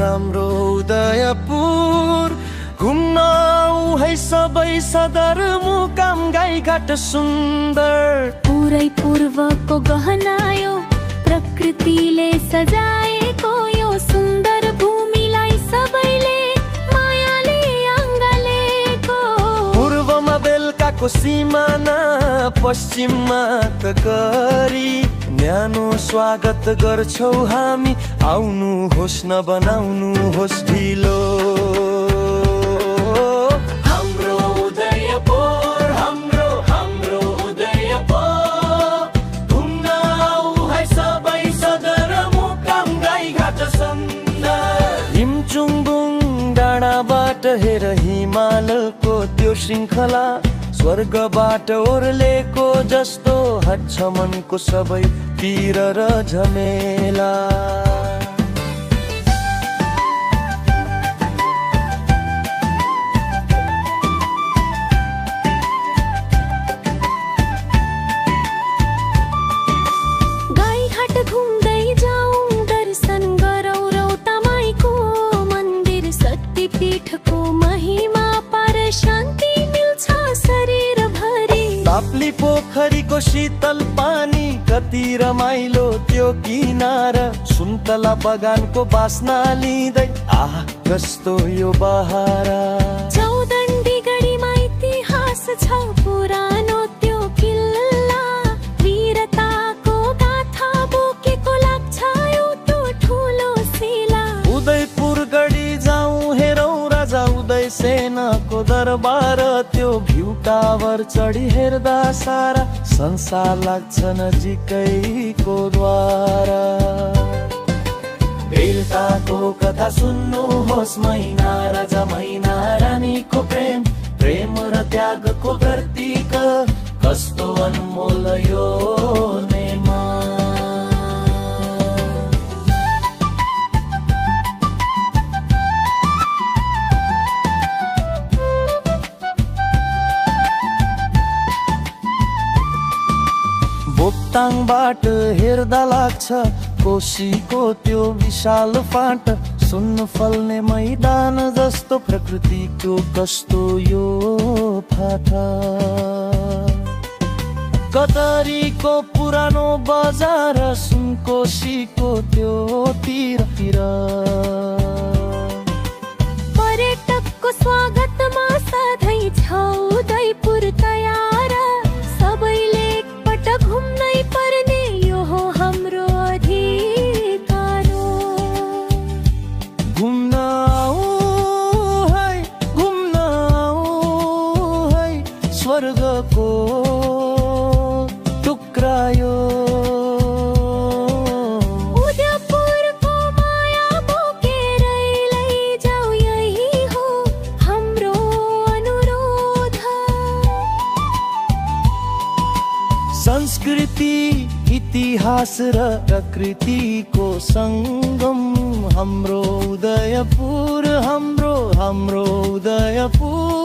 राम्रो उदयपुर घुम्न आऊ है सबै सदरमुकाम गाईघाट सुन्दर पुरै पूर्वको गहना यो प्रकृतिले सजाएको यो सुन्दर भूमिलाई सबैले मायाले अङ्गालेको पूर्वमा बेलुकाको सिमाना पश्चिममा तकरी न्यानो स्वागत गर्छौ हामी आउनुहोस् न बनाउनुहोस् ढिलो हाम्रो उदयपुर हाम्रो हाम्रो उदयपुर घुम्न आऊ है सबै सदरमुकाम गाईघाट सुन्दर हिमचुङबुङ डाँडाबाट हेर हिमालको त्यो श्रृङ्खला स्वर्गबाट ओर्लेको जस्तो हट्छ मनको सबै पीर र झमेला गाईघाट घुम्दै जाउँ दर्शन गरौँ रौतमाईको मन्दिर शक्तिपीठको महिमा पार शान्ति मिल्छ शरीर भरि ताप्ली पोखरीको शीतल पानी कति रमाइलो त्यो किनार सुन्तला बगानको बास्ना लिँदै आह कस्तो यो बहार चौदण्डी गढीमा इतिहास छ पुरानो त्यो किल्ला वीरताको गाथा बोकेको लाग्छ एउटा ठुलो शिला उदयपुर गढी जाउँ हेरौँ राजा उदय सेनको दरबार त्यो भ्यू टावर चढी हेर्दा सारा संसार लाग्छ नजिकैको द्वारा वीरताको कथा सुन्नुहोस् मैना राजा मैना रानीको प्रेम प्रेम र त्यागको प्रतीक कस्तो अनमोल यो नेमा बोक्ताङबाट हेर्दा लाग्छ कोशीको त्यो विशाल फाँट सुन्न फल्ने मैदान जस्तो प्रकृतिको कस्तो यो फाटा कतरीको पुरानो बजार सुनकोशीको त्यो तीरतिर पर्यटकको स्वागतमा सधैँ छ उदयपुर तयार सबैले एकपटक घुम्नै पर्ने यो हो हाम्रो अधिकार घुम्न आऊ है स्वर्गको टुक्रा यो उदयपुरको माया बोकेरै लैजाऊ यही हो हाम्रो अनुरोध संस्कृति इतिहास र प्रकृतिको संगम हाम्रो उदयपुर हाम्रो उदयपुर